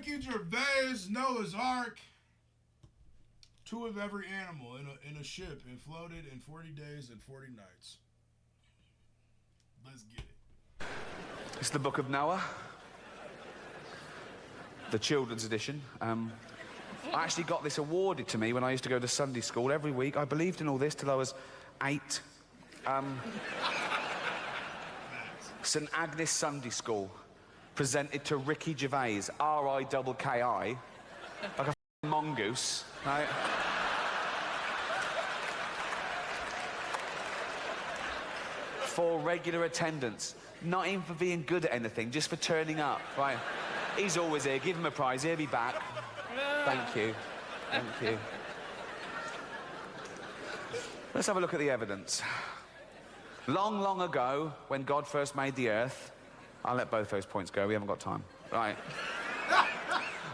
you, Gervais. Noah's Ark. 2 of every animal in a ship and floated in 40 days and 40 nights. Let's get it. It's the Book of Noah, the children's edition. I actually got this awarded to me when I used to go to Sunday school every week. I believed in all this till I was 8. St Agnes Sunday School, presented to Ricky Gervais, R-I-K-K-I, like a mongoose, right? For regular attendance, not even for being good at anything, just for turning up, right? He's always here, give him a prize, he'll be back. Thank you, thank you. Let's have a look at the evidence. Long, long ago, when God first made the earth, I'll let both those points go, we haven't got time. Right.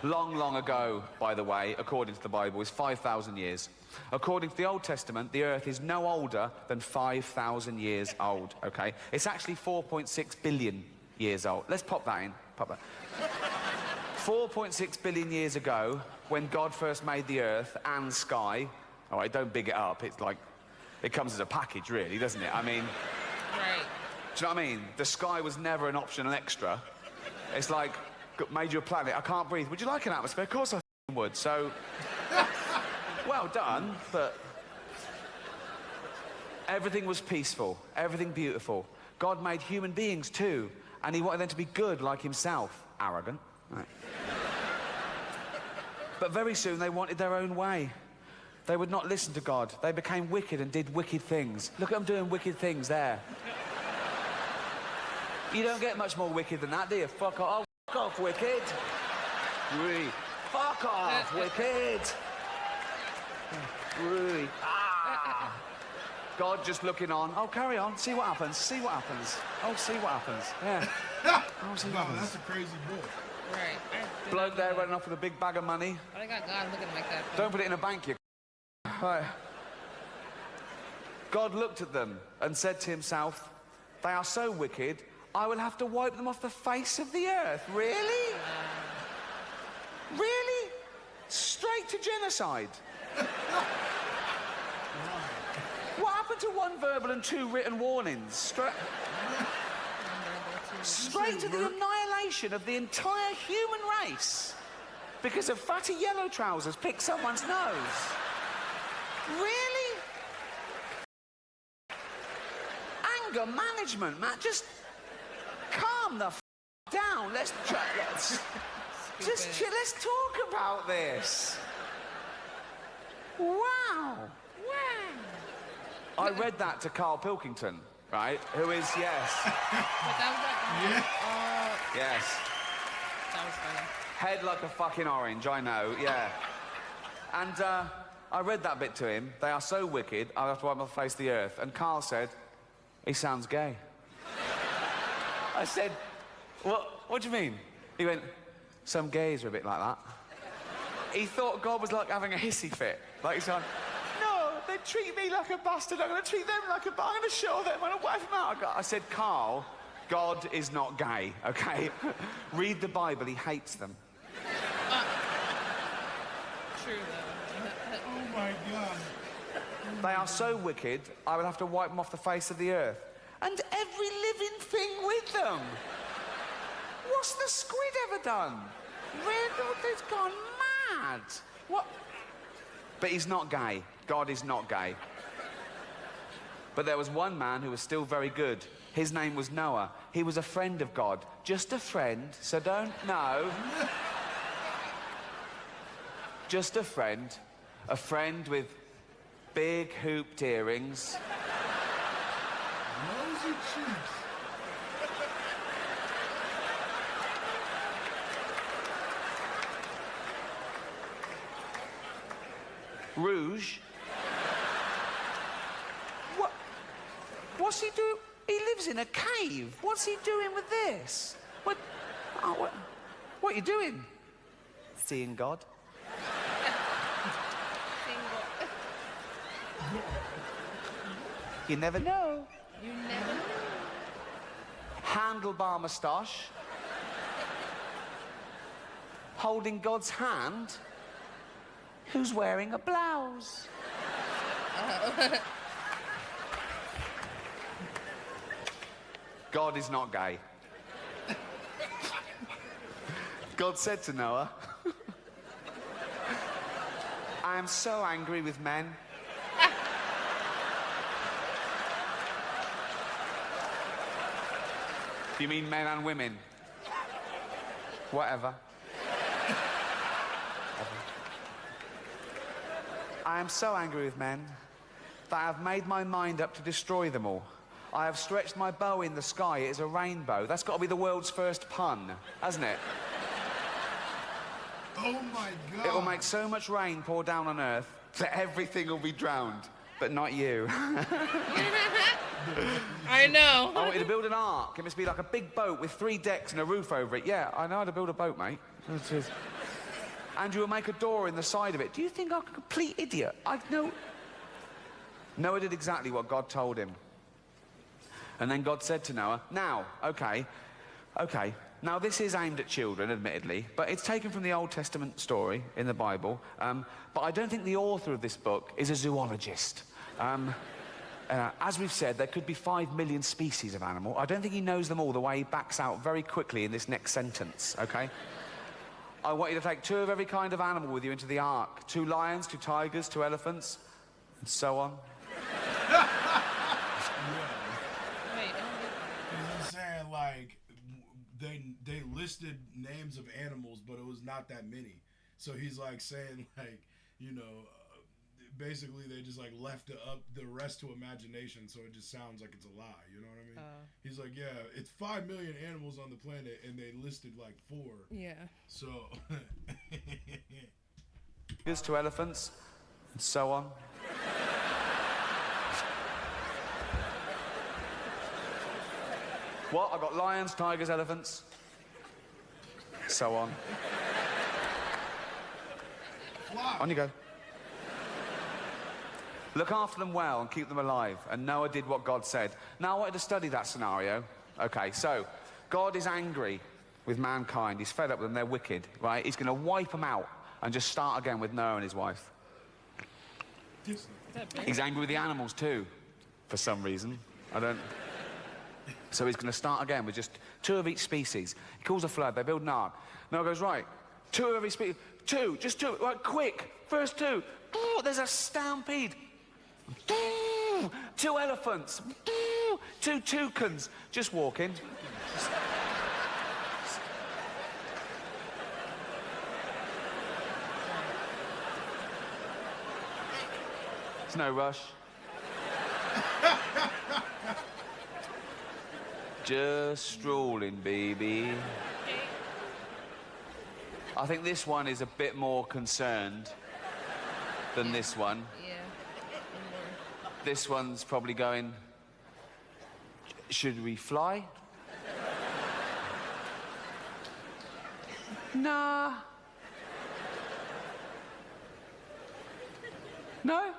Long, long ago, by the way, according to the Bible, is 5,000 years. According to the Old Testament, the earth is no older than 5,000 years old, okay? It's actually 4.6 billion years old. Let's pop that in, pop that. 4.6 billion years ago, when God first made the earth and sky, all right, don't big it up, it's like, it comes as a package, really, doesn't it? I mean... Right. Do you know what I mean? The sky was never an optional extra. It's like, made you a planet, I can't breathe. Would you like an atmosphere? Of course I would, so... well done, but... everything was peaceful, everything beautiful. God made human beings too, and he wanted them to be good like himself. Arrogant. Right. But very soon they wanted their own way. They would not listen to God. They became wicked and did wicked things. Look at them doing wicked things there. You don't get much more wicked than that, do you? Fuck off. Oh, fuck off, wicked. Really. Fuck off, wicked. Really. Ah. God just looking on. Oh, carry on. See what happens. See what happens. Oh, see what happens. Yeah. Oh, see what happens. That's a crazy book. Right. Bloke there running off with a big bag of money. But I got God looking like that. Don't put it in a bank, you... Right. God looked at them and said to himself, they are so wicked, I will have to wipe them off the face of the earth. Really? Really? Straight to genocide. What happened to 1 verbal and 2 written warnings? Straight to the annihilation of the entire human race because of fatty yellow trousers picked someone's nose. Really? Anger management, Matt. Just calm the down. Let's talk about this. Wow. Wow. I read that to Carl Pilkington, right? Who is, yes. But that was Yes. that was funny. Head like a fucking orange, I know, yeah. And I read that bit to him. They are so wicked, I'll have to wipe my face the earth. And Carl said, he sounds gay. I said, what do you mean? He went, some gays are a bit like that. He thought God was like having a hissy fit. Like he's like, no, they treat me like a bastard, I'm going to treat them like a bastard, I'm going to show them, I'm going to wipe them out. I said, Carl, God is not gay, okay? Read the Bible, he hates them. True, though. Oh, my God. They are so wicked, I will have to wipe them off the face of the earth. And every living thing with them. What's the squid ever done? It's gone mad. What? But he's not gay. God is not gay. But there was one man who was still very good. His name was Noah. He was a friend of God. Just a friend, so don't know. Just a friend. A friend with big hooped earrings. Rosy cheeks. Rouge. What's he doing? He lives in a cave. What's he doing with this? What are you doing? Seeing God. You never know. You never know. Handlebar moustache. holding God's hand who's wearing a blouse. God is not gay. God said to Noah, I am so angry with men. You mean men and women? Whatever. I am so angry with men that I have made my mind up to destroy them all. I have stretched my bow in the sky. It is a rainbow. That's got to be the world's first pun, hasn't it? Oh my God. It will make so much rain pour down on earth that everything will be drowned, but not you. I know. I want you to build an ark. It must be like a big boat with 3 decks and a roof over it. Yeah, I know how to build a boat, mate. And you will make a door in the side of it. Do you think I'm a complete idiot? I know. Noah did exactly what God told him. And then God said to Noah, now, okay, now this is aimed at children, admittedly, but it's taken from the Old Testament story in the Bible, but I don't think the author of this book is a zoologist. As we've said, there could be 5 million species of animal. I don't think he knows them all the way he backs out very quickly in this next sentence, okay? I want you to take 2 of every kind of animal with you into the ark. 2 lions, 2 tigers, 2 elephants, and so on. He's saying, like, they listed names of animals, but it was not that many. So he's, like, saying, like, you know, basically they just, like, left up the rest to imagination, so it just sounds like it's a lie, you know what I mean? He's like, yeah, it's 5 million animals on the planet, and they listed, like, 4. Yeah. So... Here's 2 elephants, and so on. What? I've got lions, tigers, elephants, so on. Fly. On you go. Look after them well and keep them alive. And Noah did what God said. Now I wanted to study that scenario. Okay, so God is angry with mankind. He's fed up with them. They're wicked, right? He's going to wipe them out and just start again with Noah and his wife. He's angry with the animals too, for some reason. I don't... So he's going to start again with just 2 of each species. He calls a flood. They build an ark. Noah goes, right, 2 of every species. 2, just 2. Right, quick. First 2. Oh, there's a stampede. 2 elephants. 2 toucans. Just walking. There's no rush. Just strolling, baby. I think this one is a bit more concerned than this one. Yeah. This one's probably going, should we fly? Nah. No?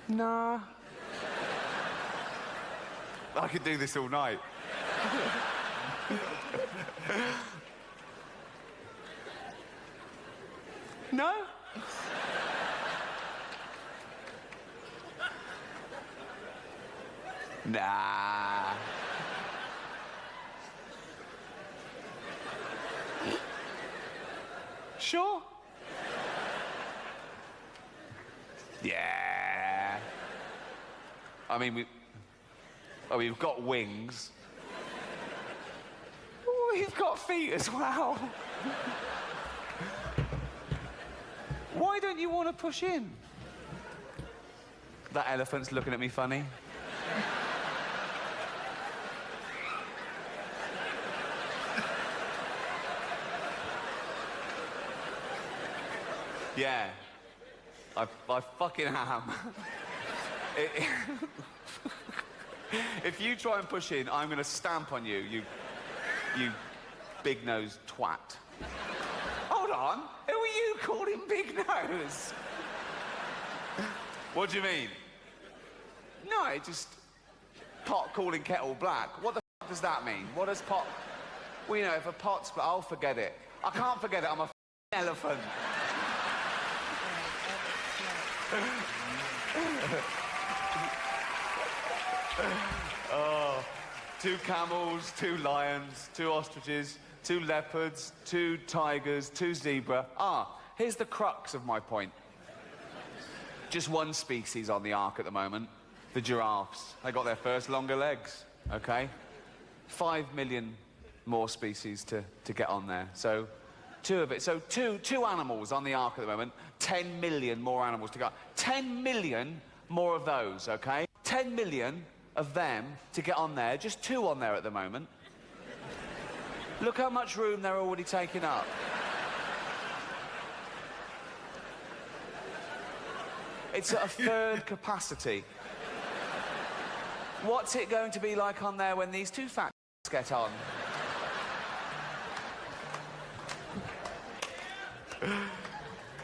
Nah. I could do this all night. No? Nah. Sure? Yeah. I mean, we've got wings. We've got feet as well. Why don't you want to push in? That elephant's looking at me funny. Yeah. I fucking am. If you try and push in, I'm going to stamp on you, you big-nosed twat. Hold on. Who are you calling big nose? What do you mean? No, just pot calling kettle black. What the f*** does that mean? What does pot... Well, you know, if a pot's, but I'll forget it. I can't forget it, I'm a elephant. Oh, 2 camels, 2 lions, 2 ostriches, 2 leopards, 2 tigers, 2 zebra. Here's the crux of my point. Just one species on the Ark at the moment, the giraffes. They got their first longer legs, okay? 5 million more species to get on there. So 2 of it. So two animals on the Ark at the moment, 10 million more animals to go. 10 million more of those, okay? 10 million of them to get on there, just 2 on there at the moment. Look how much room they're already taking up. It's at a 1/3 capacity. What's it going to be like on there when these 2 fat get on?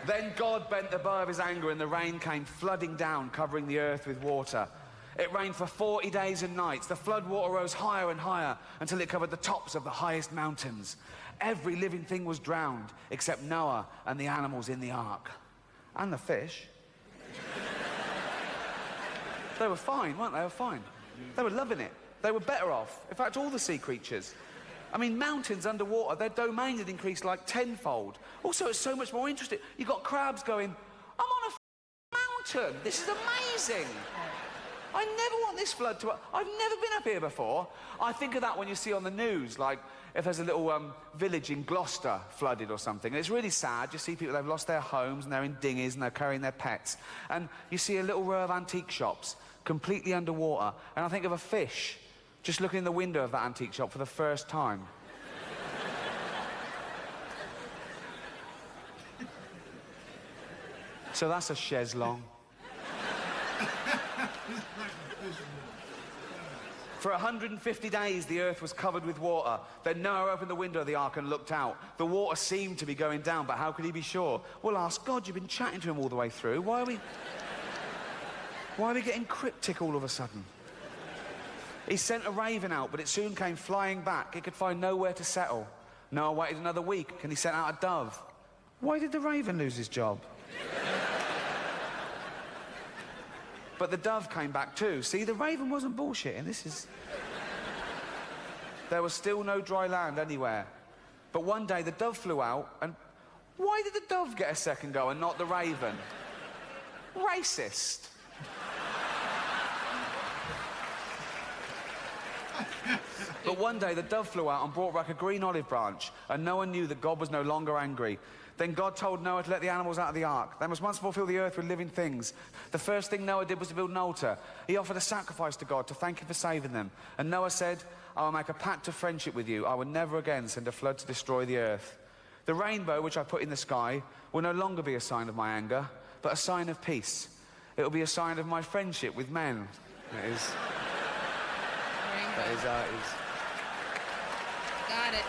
Then God bent the bow of his anger and the rain came flooding down, covering the earth with water. It rained for 40 days and nights. The flood water rose higher and higher until it covered the tops of the highest mountains. Every living thing was drowned except Noah and the animals in the ark. And the fish. They were fine, weren't they? They were fine. They were loving it. They were better off. In fact, all the sea creatures. I mean, mountains underwater, their domain had increased like 10-fold. Also, it's so much more interesting. You've got crabs going, I'm on a mountain. This is amazing. I never want this flood to... I've never been up here before. I think of that when you see on the news, like if there's a little village in Gloucester flooded or something. And it's really sad. You see people, they've lost their homes and they're in dinghies and they're carrying their pets. And you see a little row of antique shops completely underwater. And I think of a fish just looking in the window of that antique shop for the first time. So that's a chaise longue. For 150 days, the earth was covered with water. Then Noah opened the window of the ark and looked out. The water seemed to be going down, but how could he be sure? Well, ask God. You've been chatting to him all the way through. Why are we getting cryptic all of a sudden? He sent a raven out, but it soon came flying back. It could find nowhere to settle. Noah waited another week, and he sent out a dove. Why did the raven lose his job? But the dove came back too. See, the raven wasn't bullshitting. There was still no dry land anywhere. But one day the dove flew out, and why did the dove get a second go and not the raven? Racist. But one day the dove flew out and brought back a green olive branch, and Noah knew that God was no longer angry. Then God told Noah to let the animals out of the ark. They must once more fill the earth with living things. The first thing Noah did was to build an altar. He offered a sacrifice to God to thank him for saving them. And Noah said, I will make a pact of friendship with you. I will never again send a flood to destroy the earth. The rainbow, which I put in the sky, will no longer be a sign of my anger, but a sign of peace. It will be a sign of my friendship with men. It is. Rainbow. That is how it is. Got it.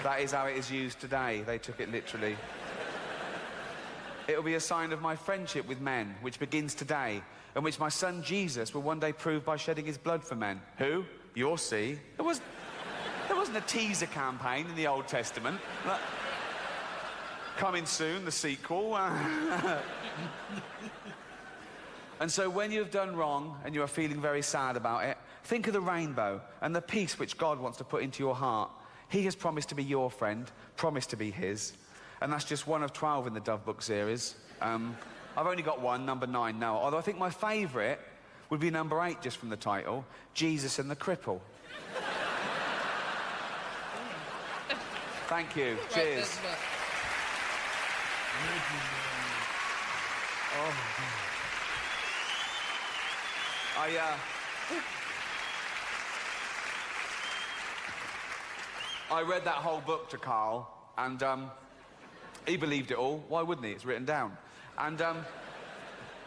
That is how it is used today. They took it literally. It will be a sign of my friendship with men, which begins today, and which my son Jesus will one day prove by shedding his blood for men. Who? You'll see. There wasn't a teaser campaign in the Old Testament. Coming soon, the sequel. And so when you've done wrong and you are feeling very sad about it, think of the rainbow and the peace which God wants to put into your heart. He has promised to be your friend, promised to be his. And that's just one of 12 in the Dove Book series. I've only got one, number 9 now. Although I think my favourite would be number 8, just from the title, Jesus and the Cripple. Thank you. Cheers. Oh. I read that whole book to Carl, and he believed it all. Why wouldn't he? It's written down. And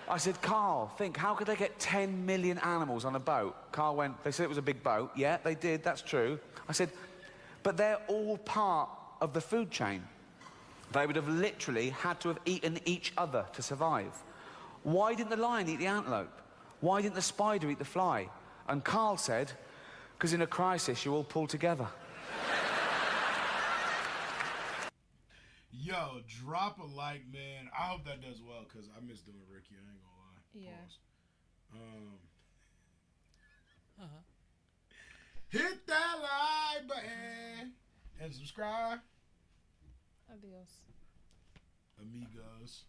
I said, Carl, think, how could they get 10 million animals on a boat? Carl went, they said it was a big boat. Yeah, they did, that's true. I said, but they're all part of the food chain. They would have literally had to have eaten each other to survive. Why didn't the lion eat the antelope? Why didn't the spider eat the fly? And Carl said, Because in a crisis, you all pull together. Yo, drop a like, man. I hope that does well, because I miss doing Ricky. I ain't gonna lie. Yeah. Pause. Hit that like button and subscribe. Adios. Amigos.